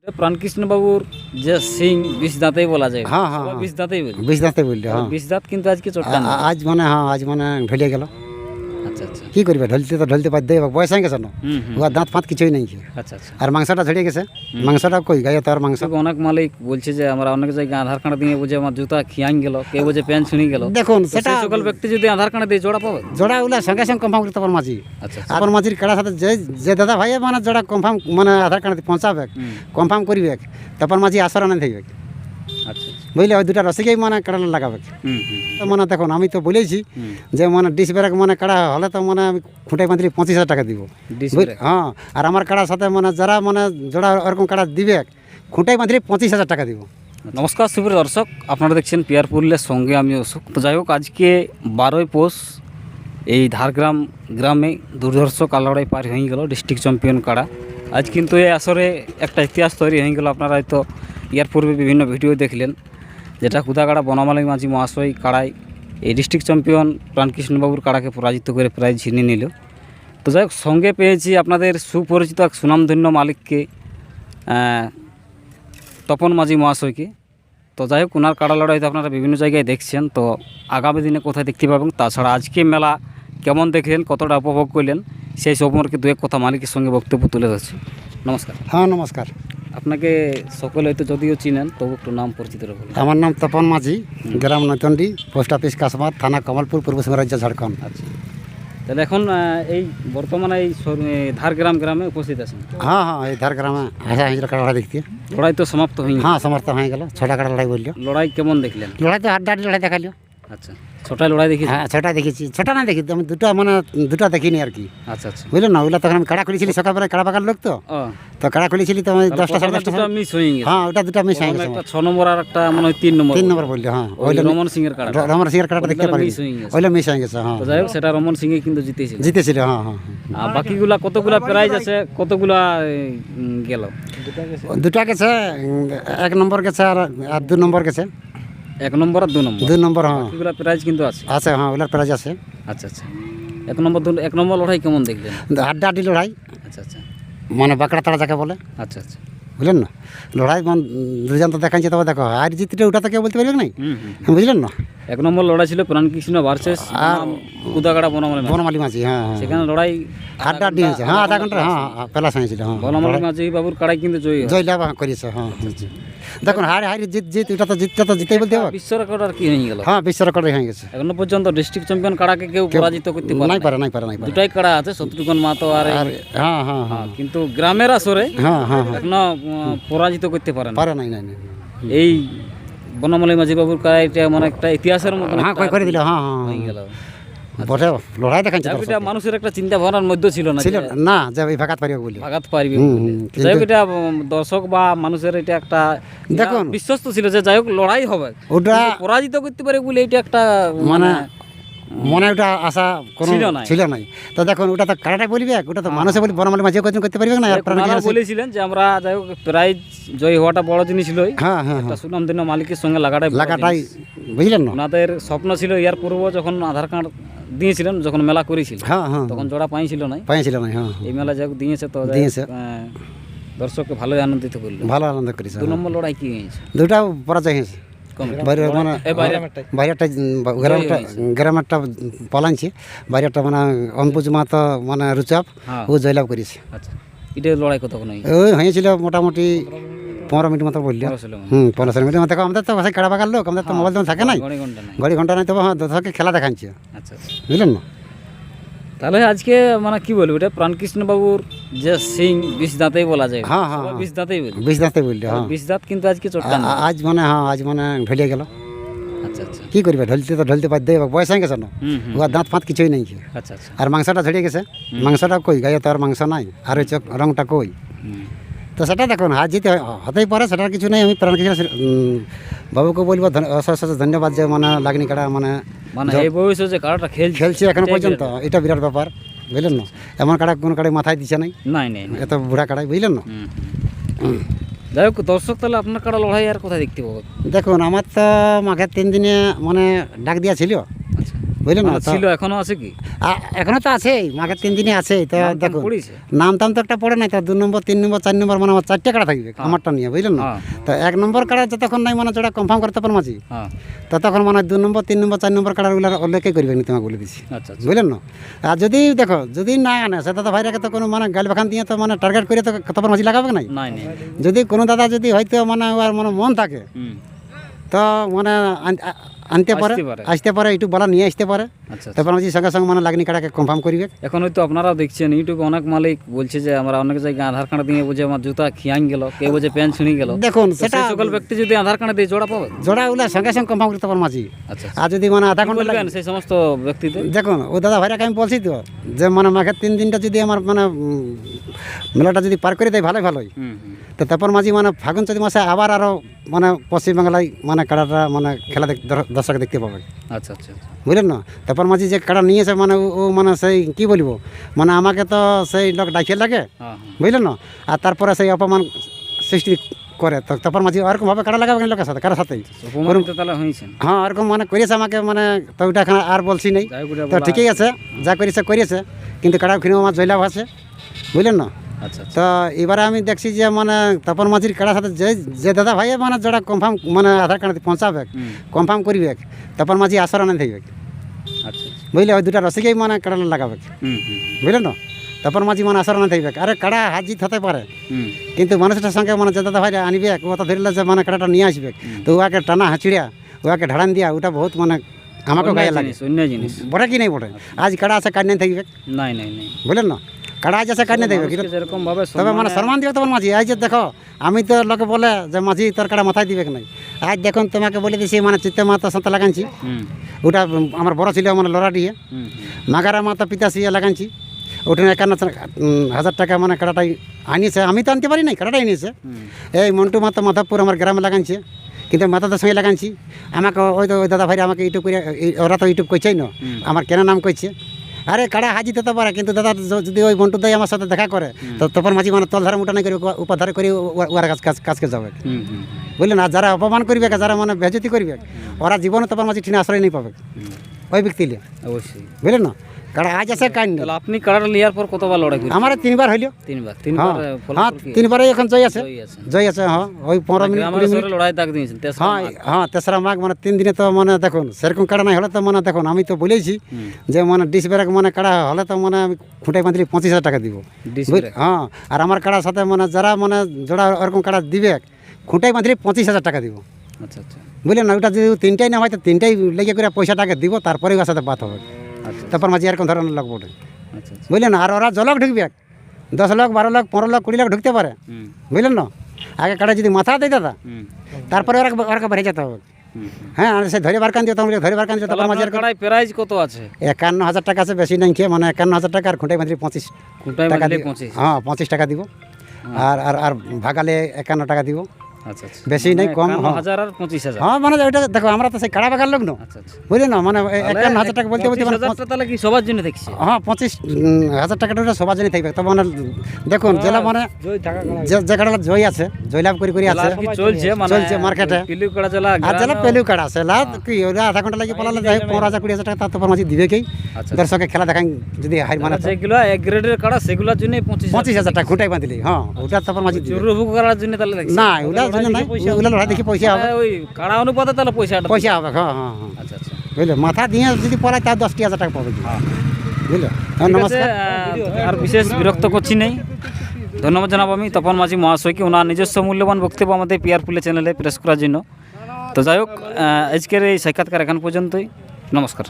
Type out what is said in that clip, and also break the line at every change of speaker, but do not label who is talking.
প্রাণকৃষ্ণ বাবুর যে সিং বিষ দাঁতেই বলা যায়।
হ্যাঁ হ্যাঁ
সবাই বিষ দাঁতেই বলে।
বিষ দাঁতে বললে হ্যাঁ
বিষ দাঁত কিন্তু আজকে চটকান।
আজ আজ ঢলে গেল।
আচ্ছা আচ্ছা
কি করবে, ঢলতে বাধ্য হবে, বয়স হয়ে গেছে না, ওর দাঁত ফাঁত কিছুই নেই।
আচ্ছা আচ্ছা।
আর মাংসটা ঝরে গেছে, মাংসটা কই গায়ে তো আর মাংস।
অনেক মালিক বলছে যে আমরা অনেক জায়গায় আধার কার্ড দিয়ে বুঝে আমার জুতা খিয়ান গেল, কেউ বুঝে প্যান্ট ছিঁড়ে গেল।
দেখুন
তো
সেটা
সেই সকল ব্যক্তি যদি আধার কার্ড দিয়ে জোড়া পাবে,
জোড়া ওগুলা সঙ্গে সঙ্গে কনফার্ম করতে পার মাঝি।
আচ্ছা
আপনার মাঝির কাড়ার সাথে যে দাদা ভাই জোড়া কনফার্ম আধার কার্ড পৌঁছাবে, কনফার্ম করবে, তারপর মাঝি আসর আনে থাকবে।
আচ্ছা
বুঝলে ওই দুটা রসিকেই কাড়া লাগাবে। তো দেখুন আমি তো বলেছি যে ডিস ব্রেক কাড়া হলে তো আমি খুঁটাই বাঁধলে 25,000 টাকা দিব। হ্যাঁ, আর আমার কাড়ার সাথে যারা জোড়া ওরকম কাড়া দিবে খুঁটাই বাঁধলে 25,000 টাকা দিব।
নমস্কার সুপ্রিয় দর্শক, আপনারা দেখছেন পিয়ার পুরুলিয়ার সঙ্গে আমি অশোক। তো যাই হোক, আজকে 12ই পৌষ এই ধারগ্রাম গ্রামে দুর্ধর্ষ কালড়াই পার হয়ে গেল ডিস্ট্রিক্ট চ্যাম্পিয়ন কাড়া। আজ কিন্তু এই আসরে একটা ইতিহাস তৈরি হয়ে গেল। আপনারা হয়তো ইয়ার পূর্বে বিভিন্ন ভিডিও দেখলেন, যেটা কুদাকাড়া বনমালী মাঝি মহাশয় কাড়াই এই ডিস্ট্রিক্ট চ্যাম্পিয়ন প্রাণকৃষ্ণবাবুর কাড়াকে পরাজিত করে প্রাইজ ছিনিয়ে নিল। তো যাই হোক, সঙ্গে পেয়েছি আপনাদের সুপরিচিত এক সুনামধন্য মালিককে, তপন মাঝি মহাশয়কে। তো যাই হোক, ওনার কাড়া লড়াই তো আপনারা বিভিন্ন জায়গায় দেখছেন, তো আগামী দিনে কোথায় দেখতে পাবেন, তাছাড়া আজকে মেলা কেমন দেখলেন, কতটা উপভোগ করলেন, সেই সম্পর্কে দু এক কথা মালিকের সঙ্গে বক্তব্য তুলে ধরছি। নমস্কার।
হ্যাঁ নমস্কার।
আপনাকে সকলে হয়তো যদিও চিনেন, তবু একটু নাম পরিচিত বলুন।
আমার নাম তপন মাঝি, গ্রাম নৈতন্ডি, পোস্ট অফিস কাশমার, থানা কমলপুর, পূর্ব সিংহ রাজ্য, ঝাড়খণ্ড।
আচ্ছা, তাহলে এখন এই বর্তমানে এই ধারগ্রাম গ্রামে উপস্থিত আছেন।
হ্যাঁ হ্যাঁ, এই ধারগ্রামে কাড়া দেখতে।
লড়াই তো সমাপ্ত হয়নি?
হ্যাঁ সমাপ্ত হয়ে গেল। 6টা কাড়া লড়াই বললো।
লড়াই কেমন দেখলেন?
লড়াই তো হাড্ডাহাড্ডি লড়াই দেখালো।
আচ্ছা, 6টা লড়াই দেখি?
হ্যাঁ 6টা দেখেছি। 6টা না দেখি, আমি দুটা দেখিনি আর কি।
আচ্ছা আচ্ছা,
বুঝলেন না, ওগুলো তখন আমি কাড়া খুলেছিলি সকালবেলা, কাড়া পাকার লোক তো কাড়া খুলেছিলি তো আমি 10টা সাড়ে 10টা
মিস হয়ে গেছে।
হ্যাঁ ওটা দুটা মিস হয়ে গেছে।
একটা 6 নম্বর আর একটা মনে হয় 3 নম্বর।
3 নম্বর বললো। হ্যাঁ ওইটা
রমন সিং এর কাড়া,
রমন সিং এর কাড়াটা দেখতে পারি, ওইটা মিস হয়ে গেছে। হ্যাঁ,
তো যাই হোক, সেটা রমন সিং কিন্তু জিতেছিল।
হ্যাঁ হ্যাঁ।
আর বাকিগুলা কতগুলা প্রাইজ আছে, কতগুলা গেল?
দুটা গেছে, 1 নম্বর গেছে আর 2 নম্বর গেছে।
1 নম্বর আর 2 নম্বর? 2
নম্বর। হ্যাঁ,
বাকিগুলা প্রাইজ কিন্তু আছে।
হ্যাঁ ওগুলার প্রাইজ আছে।
আচ্ছা আচ্ছা। 1 নম্বর লড়াই কেমন দেখলেন?
হাড্ডাহাড্ডি লড়াই।
আচ্ছা আচ্ছা,
বাঁকড়া তাড়া যাকে বলে।
আচ্ছা আচ্ছা,
বুঝলেন না, লড়াই দুজন তো দেখাচ্ছে, তবে দেখো আর জিতটা ওটা তো কেউ বলতে পারবে নাই। বুঝলেন না,
1 নম্বর লড়াই ছিল প্রাণকৃষ্ণ ভার্সেস কুদাগাড়া বনমালী
মাঝি। হ্যাঁ,
সেখানে লড়াই
হাড্ডাহাড্ডি হয়েছে। হ্যাঁ আধা ঘন্টা। হ্যাঁ পেলাস হয়েছিল। হ্যাঁ,
বনমালী মাঝি বাবুর কাড়াই কিন্তু
জয়লাভ করেছে। হ্যাঁ দেখুন, হারে জিত জিতটা তো জিতেই বলতে হবে।
বিশ্ব রেকর্ড আর কি হয়ে গেল?
হ্যাঁ বিশ্ব রেকর্ড হয়ে গেছে।
এখনো পর্যন্ত ডিস্ট্রিক্ট চ্যাম্পিয়ন কাড়াকে কেউ পরাজিত করতে পারে না। দুটাই কাড়া আছে, শত্রুঘ্ন মাহাতো আর
হ্যাঁ হ্যাঁ হ্যাঁ,
কিন্তু গ্রামের আসরে
হ্যাঁ হ্যাঁ
এখনো পরাজিত করতে পারে
নাই।
এই বনমালী মাঝি বাবুর কাড়া এটা একটা ইতিহাসের মতো
করে দিল। হ্যাঁ হয়ে গেল। বটে লড়াই দেখাচ্ছে।
এটা মানুষের একটা চিন্তা ভাবনার মধ্যে ছিল না
যে ভাগাত পারিবে বলে।
যাই হোক, এটা দর্শক বা মানুষের এটা একটা দেখুন বিশ্বস্ত ছিল যে যাই হোক লড়াই হবে, ওটা পরাজিত করতে পারে বলে এটা একটা
মনে ওটা আশা কোনো ছিল নাই। তো দেখুন, ওটা তো কাড়াটাই বলবে, ওটা তো মানুষে বলি বনমালী মাঝি করতে পারবে না।
বলেছিলেন যে আমরা যাই হোক প্রাইজ জয় হওয়াটা বড় জিনিস ছিল।
হ্যাঁ হ্যাঁ,
একটা সুনামধন্য মালিকের সঙ্গে লাগাটাই
বুঝলেন না।
ওনাদের স্বপ্ন ছিল ইয়ার পূর্ব যখন আধার কার্ড দিয়েছিলেন, যখন মেলা করেছিল,
হ্যাঁ হ্যাঁ,
তখন জোড়া পাইছিল না। হ্যাঁ, এই মেলা যাই হোক দিয়েছে, তো দর্শককে ভালোই আনন্দিত করলো।
ভালো আনন্দ করেছে।
2 নম্বর লড়াই কি হয়েছে?
দুটাও পরাজয় হয়েছে। বাইরেটা গ্রামেরটা পলাইছে, বাইরেটা অম্বুজ মাহাতো রুচাপ, ও জয়লাভ করেছে।
আচ্ছা, এটা লড়াই কতক্ষণ
ওই হয়েছিল মোটামুটি 15 মিনিট মতো বললো। 15 মিনিট মতো। আমাদের তো বাসায় কাড়া পাকার লোক, আমাদের তো মোবাইল থাকে নাই, ঘড়ি ঘন্টা নাই, তবে হ্যাঁ দর্শককে খেলা দেখাচ্ছে।
আচ্ছা,
বুঝলেন না।
তাহলে আজকে কি বলবো, এটা প্রাণকৃষ্ণ বাবুর যে সিং বিষ দাঁতেই বলা যায়।
হ্যাঁ হ্যাঁ,
বিষ দাঁতেই বলে।
বিষ দাঁতে বললে। হ্যাঁ,
বিষ দাঁত কিন্তু আজকে চটকান।
আজ আজ ঢলে গেল।
আচ্ছা আচ্ছা,
কি করবে, ঢলতে বাধ্য হবে, বয়স হয়ে গেছে না, ওর দাঁত ফাঁত কিছুই নেই।
আচ্ছা আচ্ছা,
আর মাংসটা ঝরে গেছে, মাংসটা কই গায়ে তো আর মাংস নাই, আর ওই রংটা কই। তো সেটা দেখুন, হার জিতে হতেই পারে, সেটার কিছু নেই। আমি প্রাণকৃষ্ণ বাবুকে বলবো অশেষ ধন্যবাদ যে লাগনি কাড়া
এই বয়সে যে কাড়াটা
খেলছে এখনো পর্যন্ত, এটা বিরাট ব্যাপার। বুঝলেন না, এমন কাড়া কোনো কাড়াই মাথায় দিচ্ছে নাই, এত বুড়া কাড়াই। বুঝলেন না।
যাই হোক, দর্শক তাহলে আপনার কাড়া লড়াই আর কোথায় দেখতে পাবো?
দেখুন, আমার তো মাঘের 3 দিনে ডাক দেওয়া ছিল, বুঝলেন না তো
ছিল এখনো আছে কি?
এখনো তো আছেই, মাঘের 3 দিনই আছে। তো
নাম টাম
দেখুন
পড়েছে?
নাম টাম তো একটা পড়ে নাই, তো 2 নম্বর 3 নম্বর 4 নম্বর মানে আমার 4টে কাড়া থাকবে আমারটা নিয়ে, বুঝলেন না।
হ্যাঁ।
তো 1 নম্বর কাড়া যতক্ষণ নাই মানে যেটা কনফার্ম করতে পারবো মাঝি,
হ্যাঁ,
ততক্ষণ মানে 2 নম্বর 3 নম্বর 4 নম্বর কাড়াগুলো অল্লেকে করবে নি, তোমাকে বলে দিচ্ছি,
আচ্ছা আচ্ছা।
বুঝলেন না। আর যদি দেখো যদি না আনে সে দাদা ভাইরাকে তো কোনো মানে গাল বাখান দিয়ে তো মানে টার্গেট করে তো তারপর মাঝি লাগাবে নাই।
নাই নাই।
যদি কোনো দাদা যদি হয়তো মানে ওর মানে মন থাকে
হুম,
তো মানে আনতে পারে,
আসতে পারে।
আসতে পারে, একটু বলা নিয়ে আসতে পারে,
আচ্ছা আচ্ছা।
তারপর মাঝি সঙ্গে সঙ্গে মানে লাগনি কাড়াকে কনফার্ম করবে।
এখন হয়তো আপনারাও দেখছেন ইউটিউবে অনেক মালিক বলছে যে আমরা অনেক জায়গায় আধার কার্ড দিয়ে বুঝে আমার জুতা খিয়াং গেল, কেউ বুঝে প্যান্ট ছিঁড়ে গেল।
দেখুন
তো
সেটা
সেই সকল ব্যক্তি যদি আধার কার্ড দিয়ে জোড়া পাবে?
জোড়াগুলো সঙ্গে সঙ্গে কনফার্ম করতে পারে মাঝি।
আচ্ছা আচ্ছা।
আর যদি মানে আধা
কি
ঘন্টা লাগে,
বলবেন সেই সমস্ত ব্যক্তিদের?
দেখুন ও দাদা ভাইরাকে আমি বলছি তো যে মানে মাঘের 3 দিনটা যদি আমার মানে মেলাটা যদি পার করে দেয় ভালোই ভালোই,
হুম হুম।
তো তারপর মাঝি মানে ফাগুন চৈত মাসে আবার আরও মানে পশ্চিমবাংলায় মানে কাড়াটা মানে খেলা দর্শক দেখতে পাবে,
আচ্ছা আচ্ছা আচ্ছা।
বুঝলেন না। তারপর মাঝি যে কাড়া নিয়েছে মানে ও মানে সেই কী বলবো মানে আমাকে তো সেই লোক ডাকিয়ে লাগে,
হ্যাঁ হ্যাঁ।
বুঝলেন না। আর তারপরে সেই অপমান সৃষ্টি করে, তো তারপর মাঝি ওরকমভাবে কাড়া লাগাবে না লোকের সাথে, কারোর সাথেই।
অপমানিত তাহলে হয়েছেন?
হ্যাঁ ওরকম মানে করেছে আমাকে, মানে তো ওইটা এখানে আর বলছি নেই।
যাই হোক,
তো ঠিকই আছে, যা করেছে, কিন্তু কাড়া কিনেও আমার জয়লাভ আছে, বুঝলেন না।
আচ্ছা আচ্ছা।
তো এবারে আমি দেখছি যে মানে তপন মাঝির কাড়ার সাথে যে যে দাদা ভাই মানে যেটা কনফার্ম মানে আধার কার্ড পৌঁছাবে,
হুম,
কনফার্ম করবে, তপন মাঝি আসর আনে থাকবে,
আচ্ছা আচ্ছা।
বুঝলে। ওই দুটা রসিকেই মানে কাড়া লাগাবে,
হুম হুম
বুঝলেন না। তপন মাঝি মানে আসর আনে থাকবে। আরে কাড়া হার জিত হতে পারে,
হুম।
কিন্তু মানুষটার সঙ্গে মানে যে দাদা ভাই আনবে ও তো ধরলে যে মানে কাড়াটা নিয়ে আসবে, তো ওকে টানা হাঁচিড়িয়া ওকে ঢাড়ান দিয়া ওটা বহুত মানে আমাকেও গায়ে লাগে,
অন্য জিনিস।
বটে কি নেই বটে। আজ কাড়া আছে কাড় নিয়ে থাকবে,
নাই নাই নাই।
বুঝলেন না। কাড়া আজ আছে কাড় নিয়ে থাকবে, কিন্তু
যেরকম ভাবে
তবে মানে সম্মান দিবে তোমার মাঝি। এই যে দেখো আমি তো লোকে বলে যে মাঝি তোর কাড়া মাথায় দিবে নাই, আজ দেখুন তোমাকে বলে দিছি মানে চিত্তে মাতা সাঁতে লাগানছি,
হুম
ওটা আমার বড় ছিল মানে লড়া দিয়ে
হুম
মাগারা মাতা পিতাশি লাগানছি, ওটা 51,000 টাকা মানে কাড়াটাই আনিয়েছে। আমি তো আনতে পারি নাই, কাড়াটাই আনিয়েছে।
হুম।
এই মন্টু মাতা মাধবপুর আমার গ্রামে লাগানছে, কিন্তু মাতাদের সঙ্গে লাগানছি। আমাকে ওই দাদা ভাই আমাকে ইউটিউব করে, ওরা তো ইউটিউব করছেই না, আমার কেন নাম করছে। আরে কাড়া হাজি দিতে পারে, কিন্তু দাদা যদি ওই মন্টু দাই আমার সাথে দেখা করে, তো তখন মাঝি মানে তল ধারে মোটা নাই করে উপাধারে করে ওরা কাজকে যাবে,
হুম হুম
বুঝলেন। আর যারা অপমান করবে, যারা মানে বেজতি করবে, ওরা জীবনে তখন মাঝি ঠিনে আশ্রয় নেই পাবে ওই ব্যক্তি,
অবশ্যই।
বুঝলেন না। কাড়া আজ আছে কাজ নেই।
তাহলে আপনি কাড়াটা নেওয়ার পর কতবার লড়াই করছেন?
আমার 3বার হইল।
তিনবার।
হ্যাঁ
ফলাফল
হ্যাঁ
কি?
3বারই এখন জয় আছে,
জয়ী আছেন।
জয় আছে। হ্যাঁ ওই 15 মিনিট
গ্রামের
20 মিনিট।
শহরে লড়াই দাগ দিয়েছেন তেসরা
হ্যাঁ
মাঘ।
হ্যাঁ 3রা মাঘ মানে 3 দিনে তো মানে দেখুন সেরকম কাড়া নাই হলে তো মানে দেখুন আমি তো বলেইছি
হুম।
যে মানে ডিস ব্রেক মানে কাড়া হলে তো মানে আমি খুঁটাই বাঁধলে 25,000 টাকা দিব,
ডিস
বুঝলে?
ব্রেক।
হ্যাঁ আর আমার কাড়ার সাথে মানে যারা মানে জোড়া ওরকম কাড়া দিবে খুঁটাই বাঁধলে 25,000 টাকা দিব,
আচ্ছা আচ্ছা
বুঝলেন না। ওটা যদি 3টাই না হয় তো 3টাই লেগে করে পয়সা টাকা দিব, তারপরে ওর সাথে বাদ হবে,
আচ্ছা
তারপর মাঝে এরকম ধরনের লোক বটে,
আচ্ছা আচ্ছা।
বুঝলেন না। আর ওরা জলক ঢুকবে 10 লাখ 12 লাখ 15 লাখ 20 লাখ ঢুকতে পারে,
হুম
বুঝলেন না। আগে কাড়া যদি মাথা দেয় দাদা,
হুম
তারপরে ওরা বেড়ে যেতে হবে।
হুম।
হ্যাঁ আর সে ধরে বার কান দিয়ে তখন ধরে বার কান দিয়ে
তাহলে
তারপর মাঝে
আপনার কাড়ায় প্রাইজ কত আছে?
51,000 টাকা আছে, বেশি নাই খেয়ে মানে 51,000 টাকা। আর খুঁটাই বাঁধলে 25
খুঁটায়
টাকা
বাঁধলে
দিব।
25।
হ্যাঁ 25 টাকা দিব। আর আর আর ভাগালে 51 টাকা দিব,
আচ্ছা আচ্ছা।
বেশি নাই কম।
51,000 আর 25,000।
হ্যাঁ মানে ওইটা দেখো আমরা তো সেই কাড়া বাগার লোক না,
আচ্ছা আচ্ছা।
বুঝলেন না। মানে 51,000 টাকা বলতে বলতে মানে
25,000 তাহলে কি সবার জন্য দেখছি?
হ্যাঁ 25,000 টাকাটা ওটা সবার জন্য থাকবে। তো মানে দেখুন জেলা মানে যে কাড়া জয় আছে, জয়লাভ করে আছে,
কি চলছে মানে
চলছে মার্কেটে।
পিলু কাড়া জেলা
আর জেলা পেলু কাড়া আছে লাভ কি ওরা আধা ঘন্টা লাগে পালালে যাই 15,000 20,000 টাকা তারপর মাঝে দিবে কি
আচ্ছা।
দর্শকে খেলা দেখান যদি হাই মানে
যেগুলো এক গ্রেডের কাড়া সেগুলোর জন্য
25,000 টাকা খুঁটাই বাঁধলি। হ্যাঁ ওটা তারপর মাঝে দিবে।
জরুরি কাড়ার জন্য তাহলে দেখছি
না ওগুলা জন্য নাই, ওগুলা লড়াই দেখি পয়সা হবে,
ওই কাড়া অনুপাতে তাহলে পয়সাটা
পয়সা হবে। হ্যাঁ হ্যাঁ হ্যাঁ
আচ্ছা আচ্ছা।
বুঝলে মাথা দিয়ে যদি পড়ায় তার 10,000 টাকা পাবে, বুঝলে।
ঠিক আছে,
নমস্কার।
আর বিশেষ বিরক্ত করছি নেই। ধন্যবাদ জানাবো আমি তপন মাঝি মহাশয়কে ওনার নিজস্ব মূল্যবান বক্তব্য আমাদের পিআরপুলে চ্যানেলে প্রেস করার জন্য। তো যাই হোক আজকের এই সাক্ষাৎকার এখান পর্যন্তই। নমস্কার।